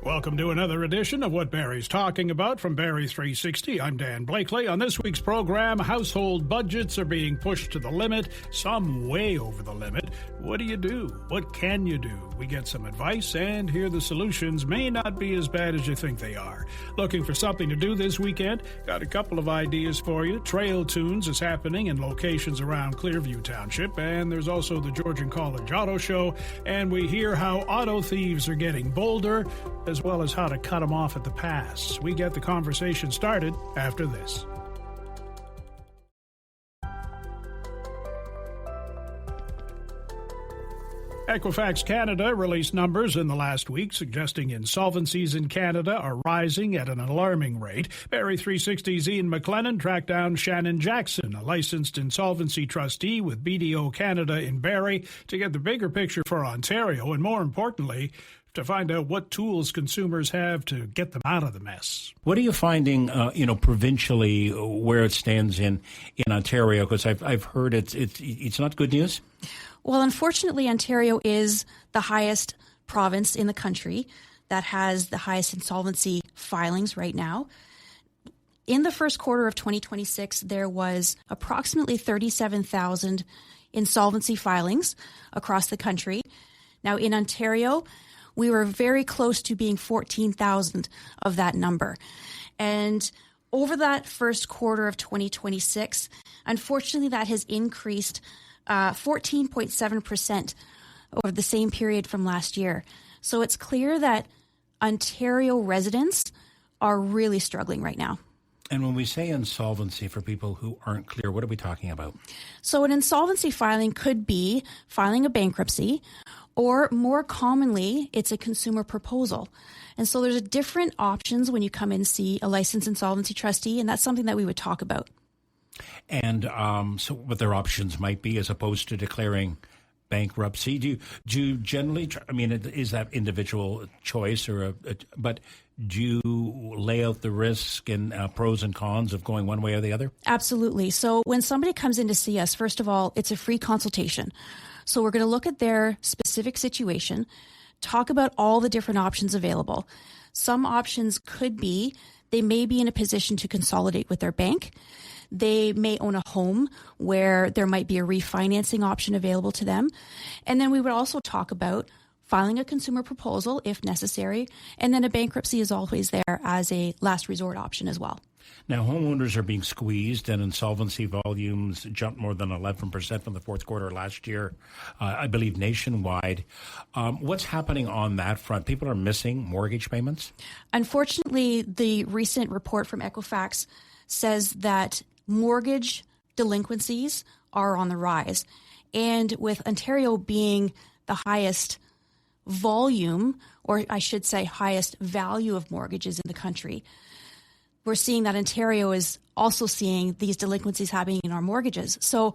Welcome to another edition of What Barrie's Talking About from Barrie 360. I'm Dan Blakely. On this week's program, household budgets are being pushed to the limit, some way over the limit. What do you do? What can you do? We get some advice and hear the solutions may not be as bad as you think they are. Looking for something to do this weekend? Got a couple of ideas for you. Trail Tunes is happening in locations around Clearview Township, and there's also the Georgian College Auto Show, and we hear how auto thieves are getting bolder, as well as how to cut them off at the pass. We get the conversation started after this. Equifax Canada released numbers in the last week suggesting insolvencies in Canada are rising at an alarming rate. Barrie 360's Ian McLennan tracked down Shannon Jackson, a licensed insolvency trustee with BDO Canada in Barrie, to get the bigger picture for Ontario and, more importantly, to find out what tools consumers have to get them out of the mess. What are you finding, provincially, where it stands in Ontario? Because I've heard it's not good news. Well, unfortunately, Ontario is the highest province in the country that has the highest insolvency filings right now. In the first quarter of 2026, there was approximately 37,000 insolvency filings across the country. Now, in Ontario, we were very close to being 14,000 of that number. And over that first quarter of 2026, unfortunately, that has increased 14.7% over the same period from last year. So it's clear that Ontario residents are really struggling right now. And when we say insolvency, for people who aren't clear, what are we talking about? So an insolvency filing could be filing a bankruptcy, or more commonly, it's a consumer proposal. And so there's different options when you come in and see a licensed insolvency trustee, and that's something that we would talk about. And so what their options might be as opposed to declaring bankruptcy. Do you generally, is that individual choice but do you lay out the risk and pros and cons of going one way or the other? Absolutely. So when somebody comes in to see us, first of all, it's a free consultation. So we're going to look at their specific situation, talk about all the different options available. Some options could be they may be in a position to consolidate with their bank. They may own a home where there might be a refinancing option available to them. And then we would also talk about filing a consumer proposal if necessary. And then a bankruptcy is always there as a last resort option as well. Now, homeowners are being squeezed, and insolvency volumes jumped more than 11% from the fourth quarter last year, I believe nationwide. What's happening on that front? People are missing mortgage payments? Unfortunately, the recent report from Equifax says that mortgage delinquencies are on the rise. And with Ontario being the highest volume, or I should say highest value of mortgages in the country, we're seeing that Ontario is also seeing these delinquencies happening in our mortgages. So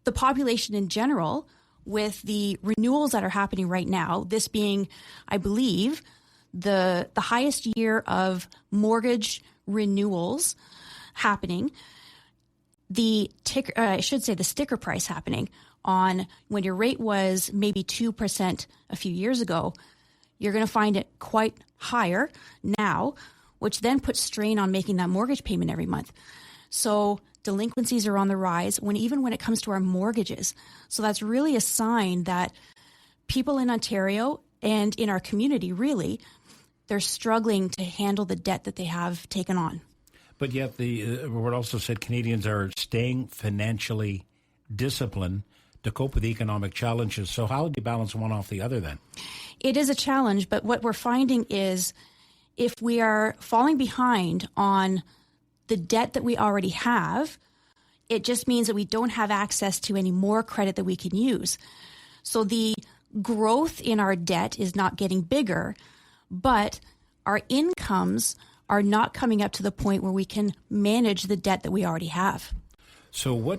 the population in general, with the renewals that are happening right now, this being, I believe, the highest year of mortgage renewals happening, the sticker price happening on when your rate was maybe 2% a few years ago, you're going to find it quite higher now, which then puts strain on making that mortgage payment every month. So delinquencies are on the rise even when it comes to our mortgages. So that's really a sign that people in Ontario and in our community, really, they're struggling to handle the debt that they have taken on. But yet the report also said Canadians are staying financially disciplined to cope with economic challenges. So how do you balance one off the other then? It is a challenge, but what we're finding is if we are falling behind on the debt that we already have, it just means that we don't have access to any more credit that we can use. So the growth in our debt is not getting bigger, but our incomes are not coming up to the point where we can manage the debt that we already have. So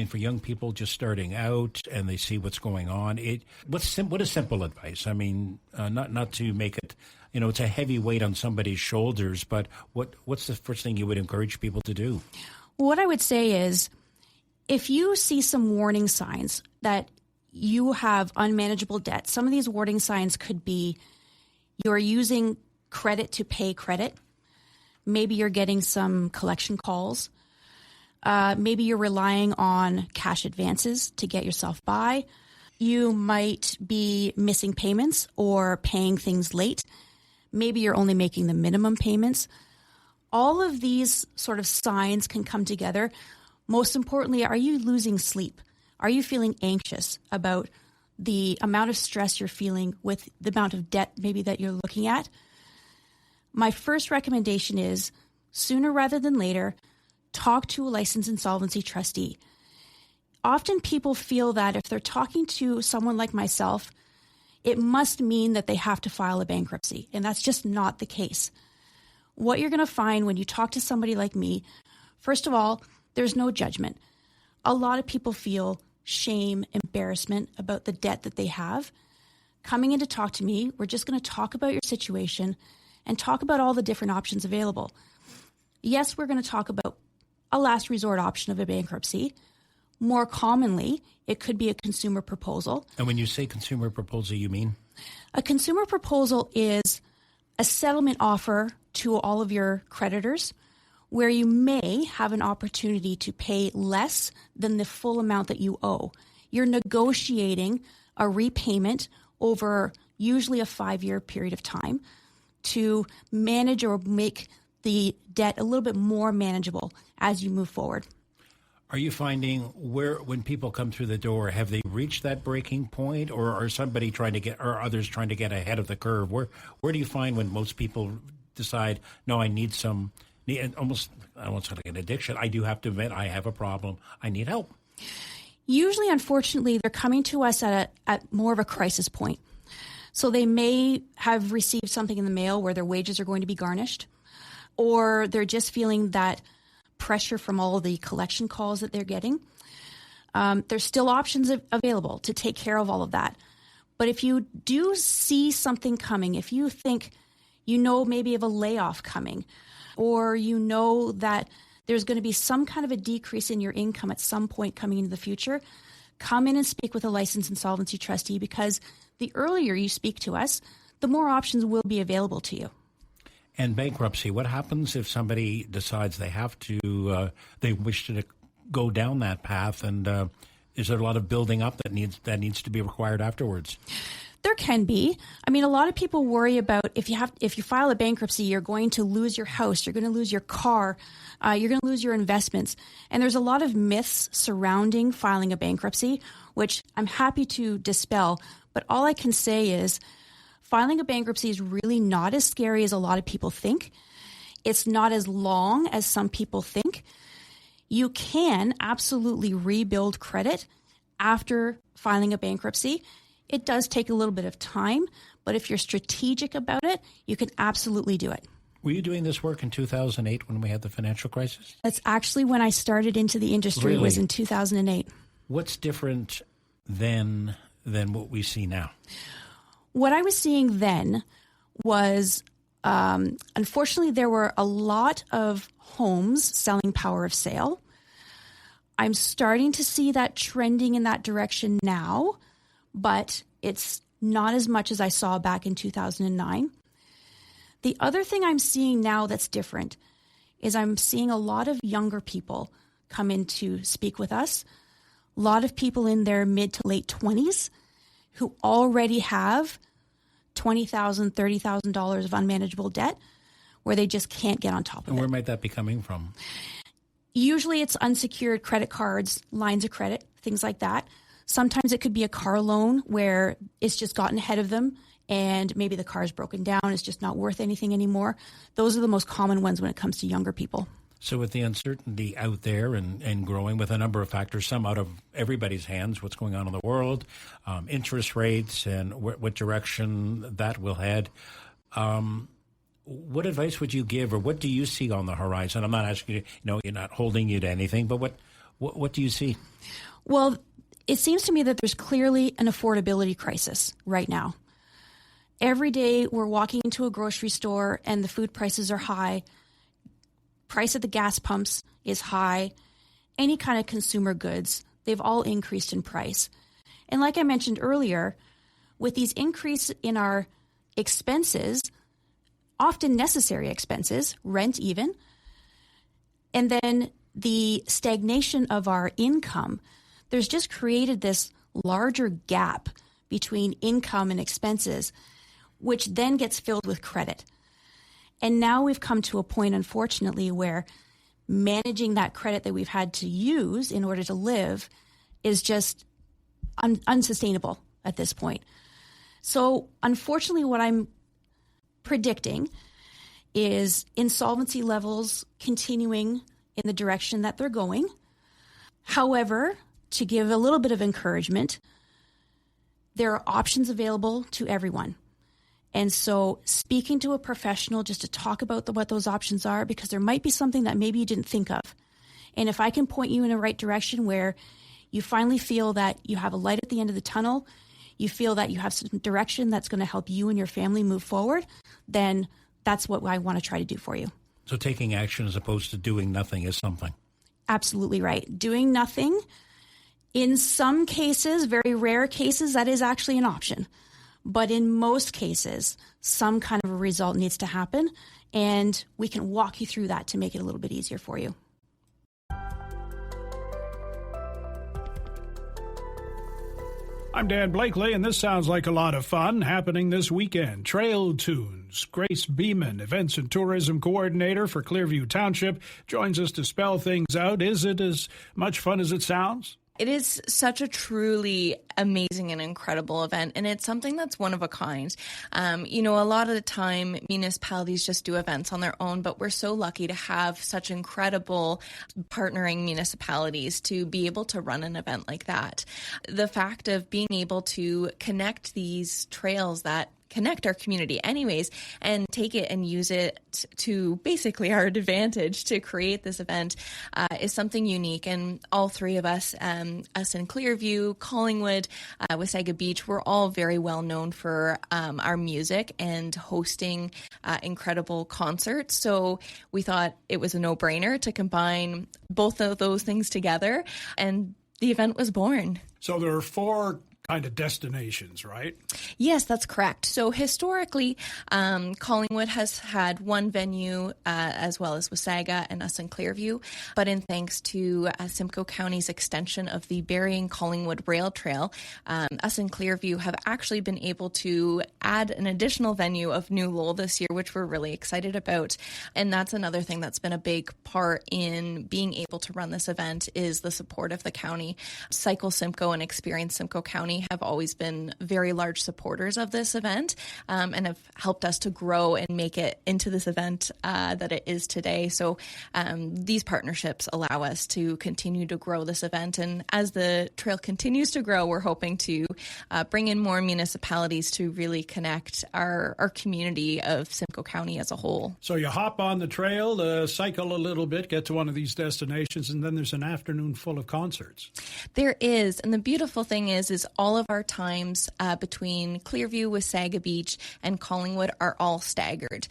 for young people just starting out and they see what's going on, what is simple advice? Not to make it, it's a heavy weight on somebody's shoulders, but what's the first thing you would encourage people to do? What I would say is, if you see some warning signs that you have unmanageable debt, some of these warning signs could be you're using credit to pay credit. Maybe you're getting some collection calls. Maybe you're relying on cash advances to get yourself by. You might be missing payments or paying things late. Maybe you're only making the minimum payments. All of these sort of signs can come together. Most importantly, are you losing sleep? Are you feeling anxious about the amount of stress you're feeling with the amount of debt maybe that you're looking at? My first recommendation is, sooner rather than later, talk to a licensed insolvency trustee. Often people feel that if they're talking to someone like myself, it must mean that they have to file a bankruptcy, and that's just not the case. What you're going to find when you talk to somebody like me, first of all, there's no judgment. A lot of people feel shame, embarrassment about the debt that they have. Coming in to talk to me, we're just going to talk about your situation and talk about all the different options available. Yes, we're going to talk about a last resort option of a bankruptcy. More commonly, it could be a consumer proposal. And when you say consumer proposal, you mean? A consumer proposal is a settlement offer to all of your creditors where you may have an opportunity to pay less than the full amount that you owe. You're negotiating a repayment over usually a 5-year period of time to manage or make the debt a little bit more manageable as you move forward. Are you finding when people come through the door, have they reached that breaking point, or are others trying to get ahead of the curve? Where do you find when most people decide, no, I need almost, I don't want to say like an addiction. I do have to admit I have a problem. I need help. Usually, unfortunately, they're coming to us at more of a crisis point. So they may have received something in the mail where their wages are going to be garnished, or they're just feeling that pressure from all of the collection calls that they're getting. There's still options available to take care of all of that. But if you do see something coming, if you think maybe of a layoff coming, or that there's going to be some kind of a decrease in your income at some point coming into the future, come in and speak with a licensed insolvency trustee, because the earlier you speak to us, the more options will be available to you. And bankruptcy, what happens if somebody decides they wish to go down that path, and is there a lot of building up that needs to be required afterwards? There can be. I mean, a lot of people worry about if you file a bankruptcy, you're going to lose your house, you're going to lose your car, you're going to lose your investments. And there's a lot of myths surrounding filing a bankruptcy, which I'm happy to dispel. But all I can say is filing a bankruptcy is really not as scary as a lot of people think. It's not as long as some people think. You can absolutely rebuild credit after filing a bankruptcy. It does take a little bit of time, but if you're strategic about it, you can absolutely do it. Were you doing this work in 2008 when we had the financial crisis? That's actually when I started into the industry. Really? Was in 2008. What's different then than what we see now? What I was seeing then was, unfortunately, there were a lot of homes selling power of sale. I'm starting to see that trending in that direction now, but it's not as much as I saw back in 2009. The other thing I'm seeing now that's different is I'm seeing a lot of younger people come in to speak with us, a lot of people in their mid to late 20s who already have $20,000, $30,000 of unmanageable debt where they just can't get on top of it. And where might that be coming from? Usually it's unsecured credit cards, lines of credit, things like that. Sometimes it could be a car loan where it's just gotten ahead of them and maybe the car's broken down, it's just not worth anything anymore. Those are the most common ones when it comes to younger people. So with the uncertainty out there and growing with a number of factors, some out of everybody's hands, what's going on in the world, interest rates and what direction that will head, what advice would you give, or what do you see on the horizon? I'm not asking you, you're not holding you to anything, but what do you see? Well, it seems to me that there's clearly an affordability crisis right now. Every day we're walking into a grocery store and the food prices are high. Price at the gas pumps is high. Any kind of consumer goods, they've all increased in price. And like I mentioned earlier, with these increase in our expenses, often necessary expenses, rent even, and then the stagnation of our income, there's just created this larger gap between income and expenses, which then gets filled with credit. And now we've come to a point, unfortunately, where managing that credit that we've had to use in order to live is just unsustainable at this point. So unfortunately, what I'm predicting is insolvency levels continuing in the direction that they're going. However, to give a little bit of encouragement, there are options available to everyone. And so speaking to a professional just to talk about what those options are, because there might be something that maybe you didn't think of. And if I can point you in a right direction where you finally feel that you have a light at the end of the tunnel, you feel that you have some direction that's going to help you and your family move forward, then that's what I want to try to do for you. So taking action as opposed to doing nothing is something. Absolutely right. Doing nothing, in some cases, very rare cases, that is actually an option. But in most cases, some kind of a result needs to happen, and we can walk you through that to make it a little bit easier for you. I'm Dan Blakely, and this sounds like a lot of fun happening this weekend. Trail Tunes. Grace Beeman, Events and Tourism Coordinator for Clearview Township, joins us to spell things out. Is it as much fun as it sounds? It is such a truly amazing and incredible event, and it's something that's one of a kind. A lot of the time municipalities just do events on their own, but we're so lucky to have such incredible partnering municipalities to be able to run an event like that. The fact of being able to connect these trails that connect our community anyways and take it and use it to basically our advantage to create this event is something unique. And all three of us in Clearview, Collingwood, Wasaga Beach, we're all very well known for our music and hosting incredible concerts. So we thought it was a no-brainer to combine both of those things together, and the event was born. So there are four kind of destinations, right? Yes, that's correct. So historically, Collingwood has had one venue as well as Wasaga and us in Clearview. But in thanks to Simcoe County's extension of the Barrie and Collingwood Rail Trail, us in Clearview have actually been able to add an additional venue of New Lowell this year, which we're really excited about. And that's another thing that's been a big part in being able to run this event is the support of the county. Cycle Simcoe and Experience Simcoe County have always been very large supporters of this event and have helped us to grow and make it into this event that it is today. So these partnerships allow us to continue to grow this event. And as the trail continues to grow, we're hoping to bring in more municipalities to really connect our community of Simcoe County as a whole. So you hop on the trail, cycle a little bit, get to one of these destinations, and then there's an afternoon full of concerts. There is. And the beautiful thing is all of our times between Clearview, Wasaga Beach, and Collingwood are all staggered.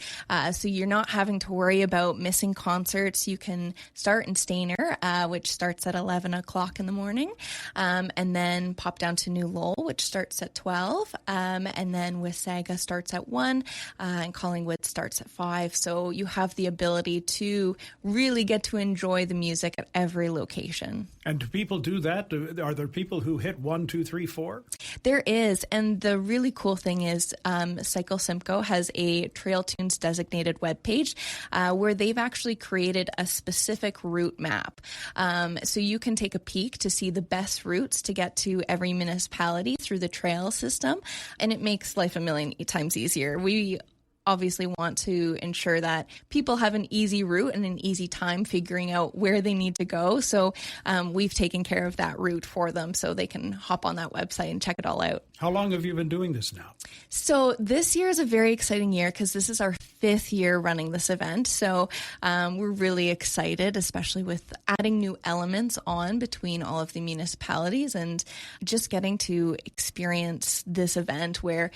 So you're not having to worry about missing concerts. You can start in Stainer, which starts at 11 o'clock in the morning, and then pop down to New Lowell, which starts at 12, and then Wasaga starts at 1, and Collingwood starts at 5. So you have the ability to really get to enjoy the music at every location. And do people do that? Are there people who hit 1, 2, 3, 4? There is, and the really cool thing is Cycle Simcoe has a Trail Tunes designated webpage where they've actually created a specific route map. So you can take a peek to see the best routes to get to every municipality through the trail system, and it makes life a million times easier. We obviously want to ensure that people have an easy route and an easy time figuring out where they need to go. So we've taken care of that route for them so they can hop on that website and check it all out. How long have you been doing this now? So this year is a very exciting year because this is our 5th year running this event. So we're really excited, especially with adding new elements on between all of the municipalities and just getting to experience this event where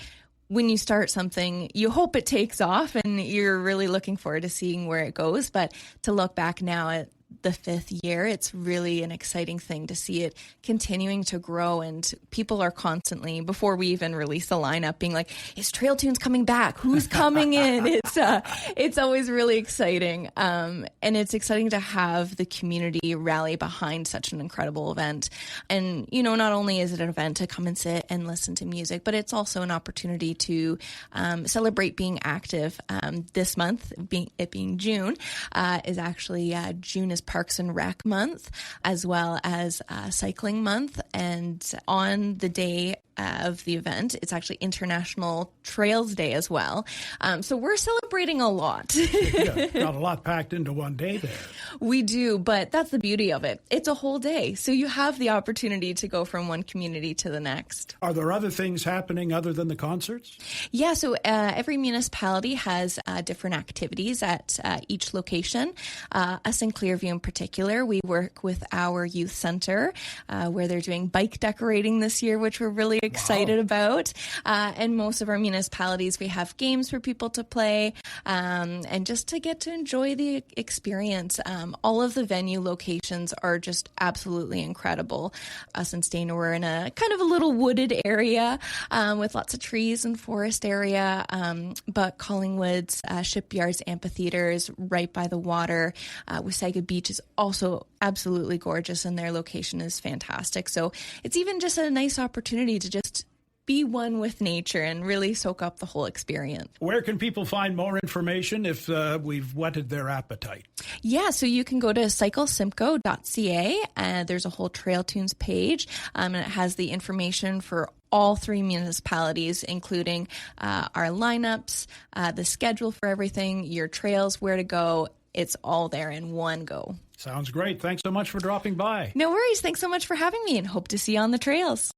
when you start something, you hope it takes off and you're really looking forward to seeing where it goes. But to look back now at the fifth year. It's really an exciting thing to see it continuing to grow, and people are constantly, before we even release the lineup, being like, is Trail Tunes coming back? Who's coming in? It's always really exciting. And it's exciting to have the community rally behind such an incredible event. And, not only is it an event to come and sit and listen to music, but it's also an opportunity to celebrate being active. This month, being June, is actually June is Parks and Rec month, as well as cycling month. And on the day of the event, it's actually International Trails Day as well. So we're celebrating a lot. Yeah, got a lot packed into one day there. We do, but that's the beauty of it. It's a whole day. So you have the opportunity to go from one community to the next. Are there other things happening other than the concerts? Yeah, so every municipality has different activities at each location. Us in Clearview in particular, we work with our youth center where they're doing bike decorating this year, which we're really excited about. And most of our municipalities, we have games for people to play and just to get to enjoy the experience. All of the venue locations are just absolutely incredible. Us in Stayner, we're in a kind of a little wooded area with lots of trees and forest area. But Collingwood's Shipyards Amphitheater is right by the water. Wasaga Beach is also absolutely gorgeous, and their location is fantastic. So it's even just a nice opportunity to just be one with nature and really soak up the whole experience. Where can people find more information if we've whetted their appetite? Yeah, so you can go to cyclesimcoe.ca, and there's a whole Trail Tunes page, and it has the information for all three municipalities, including our lineups, the schedule for everything, your trails, where to go. It's all there in one go. Sounds great. Thanks so much for dropping by. No worries. Thanks so much for having me, and hope to see you on the trails.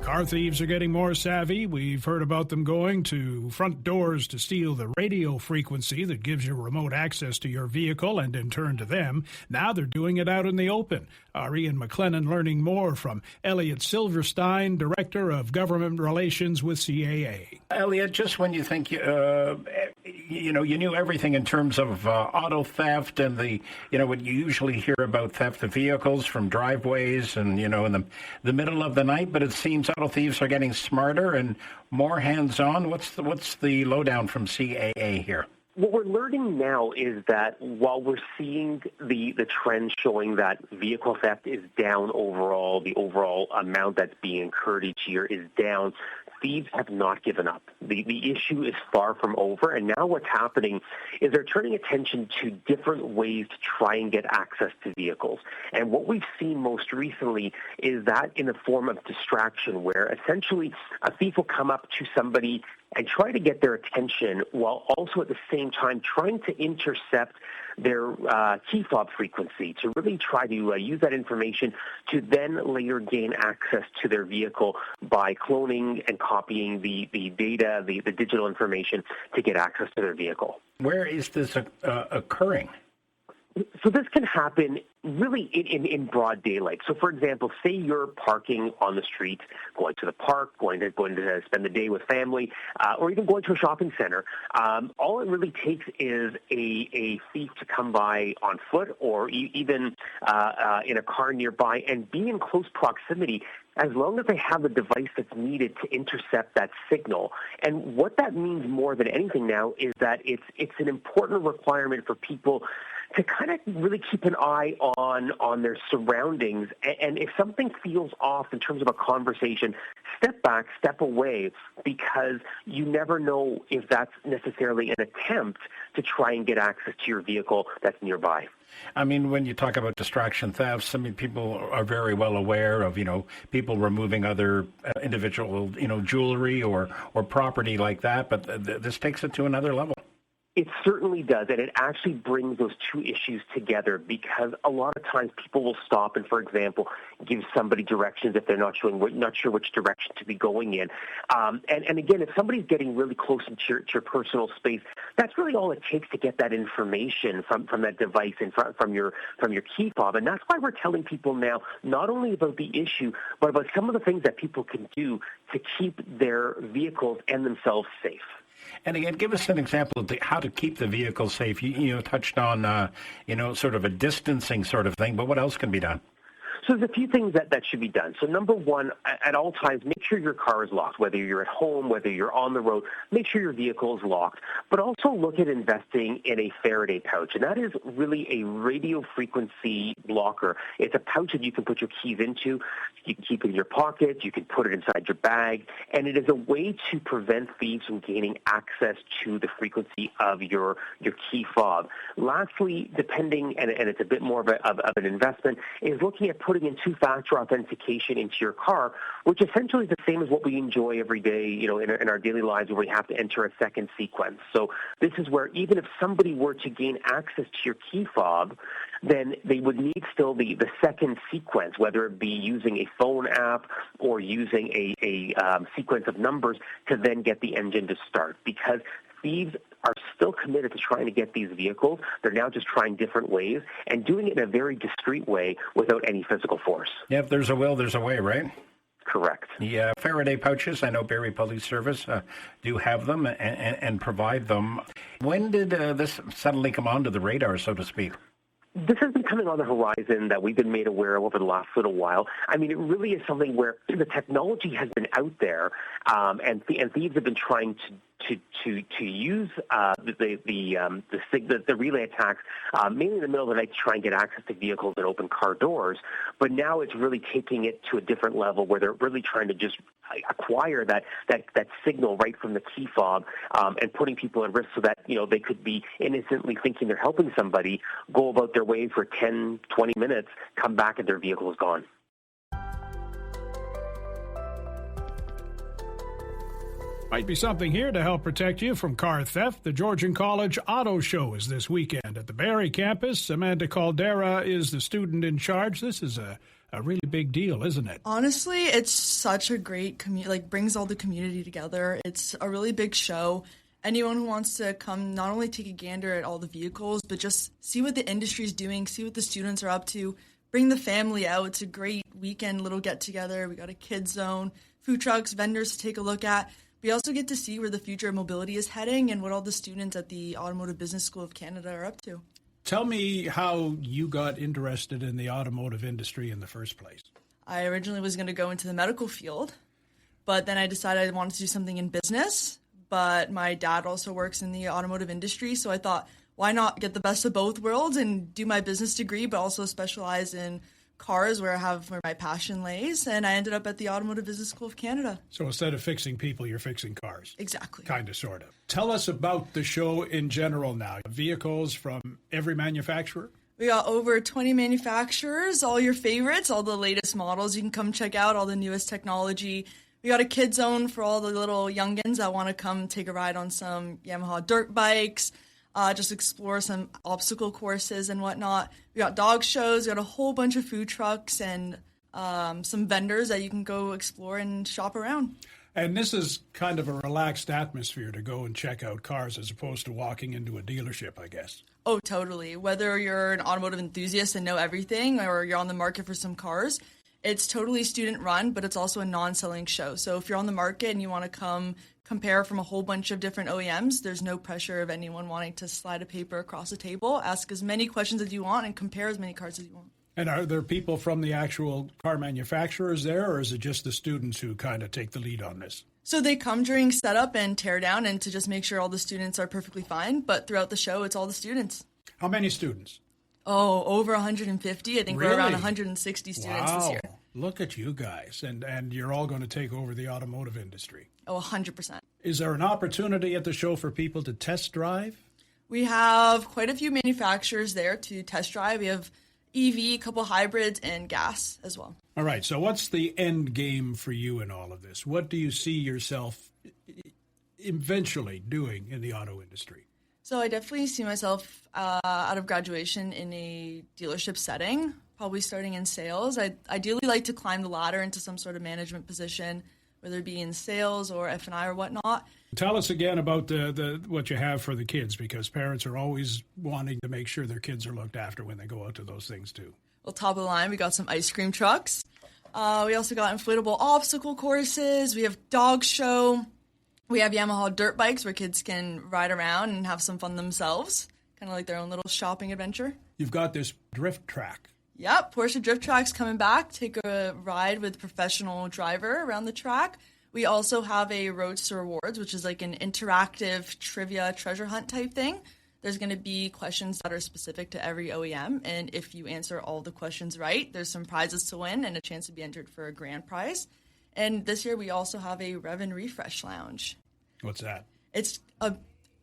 Car thieves are getting more savvy. We've heard about them going to front doors to steal the radio frequency that gives you remote access to your vehicle and in turn to them. Now they're doing it out in the open. Our Ian McLennan learning more from Elliot Silverstein, Director of Government Relations with CAA. Elliot, just when you think you knew everything in terms of auto theft and what you usually hear about theft of vehicles from driveways and in the middle of the night, but it seems auto thieves are getting smarter and more hands-on. What's the lowdown from CAA here? What we're learning now is that while we're seeing the trend showing that vehicle theft is down overall, the overall amount that's being incurred each year is down, thieves have not given up. The issue is far from over, and now what's happening is they're turning attention to different ways to try and get access to vehicles. And what we've seen most recently is that in the form of distraction, where essentially a thief will come up to somebody and try to get their attention while also at the same time trying to intercept their key fob frequency to really try to use that information to then later gain access to their vehicle by cloning and copying the data, the digital information to get access to their vehicle. Where is this occurring? So this can happen really in broad daylight. So, for example, say you're parking on the street, going to the park, going to spend the day with family, or even going to a shopping center. All it really takes is a thief to come by on foot or even in a car nearby and be in close proximity, as long as they have the device that's needed to intercept that signal. And what that means more than anything now is that it's an important requirement for people to kind of really keep an eye on their surroundings. And if something feels off in terms of a conversation, step back, step away, because you never know if that's necessarily an attempt to try and get access to your vehicle that's nearby. I mean, when you talk about distraction thefts, I mean, people are very well aware of, people removing other individual, jewelry or property like that. But this takes it to another level. It certainly does, and it actually brings those two issues together, because a lot of times people will stop and, for example, give somebody directions if they're not sure which direction to be going in. And again, if somebody's getting really close into your personal space, that's really all it takes to get that information from that device and from your key fob. And that's why we're telling people now not only about the issue, but about some of the things that people can do to keep their vehicles and themselves safe. And again, give us an example of how to keep the vehicle safe. You touched on, sort of a distancing sort of thing, but what else can be done? So there's a few things that should be done. So number one, at all times, make sure your car is locked, whether you're at home, whether you're on the road, make sure your vehicle is locked. But also look at investing in a Faraday pouch, and that is really a radio frequency blocker. It's a pouch that you can put your keys into. You can keep it in your pocket. You can put it inside your bag, and it is a way to prevent thieves from gaining access to the frequency of your key fob. Lastly, depending, and it's a bit more of an investment, is looking at putting in two-factor authentication into your car, which essentially is the same as what we enjoy every day, in our daily lives, where we have to enter a second sequence. So this is where even if somebody were to gain access to your key fob, then they would need still the second sequence, whether it be using a phone app or using a sequence of numbers to then get the engine to start, because thieves are still committed to trying to get these vehicles. They're now just trying different ways and doing it in a very discreet way without any physical force. Yeah, if there's a will, there's a way, right? Correct. The Faraday pouches, I know Barrie Police Service do have them and provide them. When did this suddenly come onto the radar, so to speak? This has been coming on the horizon that we've been made aware of over the last little while. I mean, it really is something where the technology has been out there, and thieves have been trying to use the relay attacks, mainly in the middle of the night, to try and get access to vehicles and open car doors. But now it's really taking it to a different level, where they're really trying to just acquire that signal right from the key fob, and putting people at risk so that they could be innocently thinking they're helping somebody, go about their way for 10, 20 minutes, come back and their vehicle is gone. Might be something here to help protect you from car theft. The Georgian College Auto Show is this weekend at the Barrie campus. Amanda Caldera is the student in charge. This is a really big deal, isn't it? Honestly, it's such a great community, brings all the community together. It's a really big show. Anyone who wants to come, not only take a gander at all the vehicles, but just see what the industry is doing, see what the students are up to, bring the family out. It's a great weekend little get-together. We got a kids zone, food trucks, vendors to take a look at. We also get to see where the future of mobility is heading and what all the students at the Automotive Business School of Canada are up to. Tell me how you got interested in the automotive industry in the first place. I originally was going to go into the medical field, but then I decided I wanted to do something in business. But my dad also works in the automotive industry, so I thought, why not get the best of both worlds and do my business degree, but also specialize in cars where my passion lays, and I ended up at the Automotive Business School of Canada. So instead of fixing people, you're fixing cars. Exactly. Kind of, sort of. Tell us about the show in general now. Vehicles from every manufacturer? We got over 20 manufacturers, all your favorites, all the latest models. You can come check out all the newest technology. We got a kid zone for all the little youngins that want to come take a ride on some Yamaha dirt bikes, just explore some obstacle courses and whatnot. We got dog shows. We got a whole bunch of food trucks and some vendors that you can go explore and shop around. And this is kind of a relaxed atmosphere to go and check out cars as opposed to walking into a dealership, I guess. Oh, totally. Whether you're an automotive enthusiast and know everything or you're on the market for some cars, it's totally student-run, but it's also a non-selling show. So if you're on the market and you want to come compare from a whole bunch of different OEMs, there's no pressure of anyone wanting to slide a paper across a table. Ask as many questions as you want and compare as many cars as you want. And are there people from the actual car manufacturers there, or is it just the students who kind of take the lead on this? So they come during setup and tear down and to just make sure all the students are perfectly fine. But throughout the show, it's all the students. How many students? Oh, over 150. I think Really? we're around 160 students this year. Look at you guys. And you're all going to take over the automotive industry. Oh, 100%. Is there an opportunity at the show for people to test drive? We have quite a few manufacturers there to test drive. We have EV, a couple hybrids, and gas as well. All right. So what's the end game for you in all of this? What do you see yourself eventually doing in the auto industry? So I definitely see myself out of graduation in a dealership setting, probably starting in sales. I'd ideally like to climb the ladder into some sort of management position, whether it be in sales or F&I or whatnot. Tell us again about the what you have for the kids, because parents are always wanting to make sure their kids are looked after when they go out to those things too. Well, top of the line, we got some ice cream trucks. We also got inflatable obstacle courses. We have dog show. We have Yamaha dirt bikes where kids can ride around and have some fun themselves, kind of like their own little shopping adventure. You've got this drift track. Yep, Porsche Drift Track's coming back. Take a ride with a professional driver around the track. We also have a Roadster Rewards, which is like an interactive trivia treasure hunt type thing. There's going to be questions that are specific to every OEM, and if you answer all the questions right, there's some prizes to win and a chance to be entered for a grand prize. And this year we also have a Rev and Refresh Lounge. What's that? It's a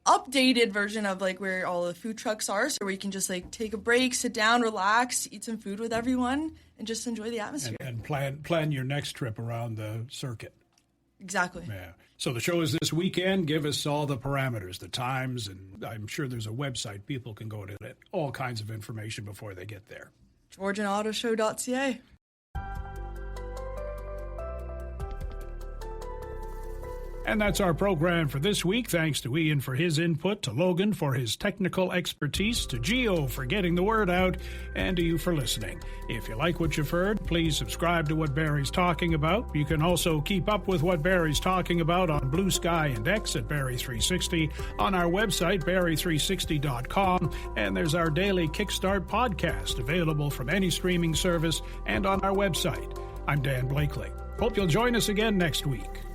updated version of like where all the food trucks are, so where you can just like take a break, sit down, relax, eat some food with everyone, and just enjoy the atmosphere. And plan your next trip around the circuit. Exactly. Yeah. So the show is this weekend. Give us all the parameters, the times, and I'm sure there's a website people can go to get all kinds of information before they get there. GeorgianAutoShow.ca. And that's our program for this week. Thanks to Ian for his input, to Logan for his technical expertise, to Gio for getting the word out, and to you for listening. If you like what you've heard, please subscribe to What Barrie's Talking About. You can also keep up with What Barrie's Talking About on Blue Sky and X at Barrie360, on our website, Barrie360.com, and there's our daily Kickstart podcast available from any streaming service and on our website. I'm Dan Blakely. Hope you'll join us again next week.